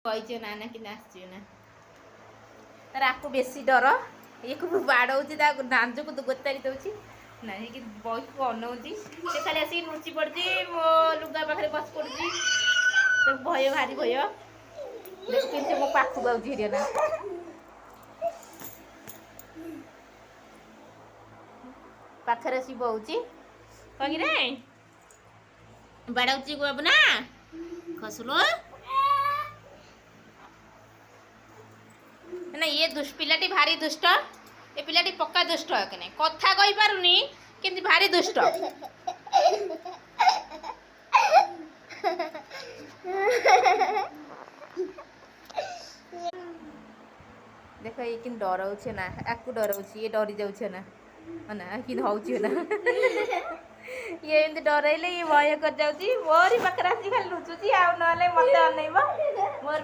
କହିଛ ନା ନା କି ଆସିଛ ନା ତାର ଆକୁ ବେଶୀ ଡର ଇଏକୁ ବାଡ଼ଉଛି ତା ନାଞ୍ଜକୁ ଗୋତାରି ଦଉଛି ନା ହେଇକି ବହିକୁ ଅନଉଛି ସେ ଖାଲି ଆସିକି ଲୁଚି ପଡୁଛି ମୋ ଲୁଗା ପାଖରେ ବସି ପଡୁଛି ତାକୁ ଭୟ ଭାରି ଭୟ ଦେଖ କେମିତି ମୋ ପାଖକୁ ଆଉଛି ହିରିଆ ନା ପାଖରେ ଆସିକି ବଉଛି କହିରେ ବାଡ଼ାଉଛି ବାବୁ ନା ଖସଲ ନା ये पिलाटी भारी दुष्ट ए पिलाटी पक्का दुष्ट के नहीं कथा कहि पारुनी किंतु भारी दुष्ट देखो ये किन डराउछ ना आकु डराउछ ये डरी जाउछ ना ना कि हौछ ना ये एमती डराइले ये भय कर जाउची मोरी पाखरा आसी खाली लुचुची आ नले मते अनैबो मोर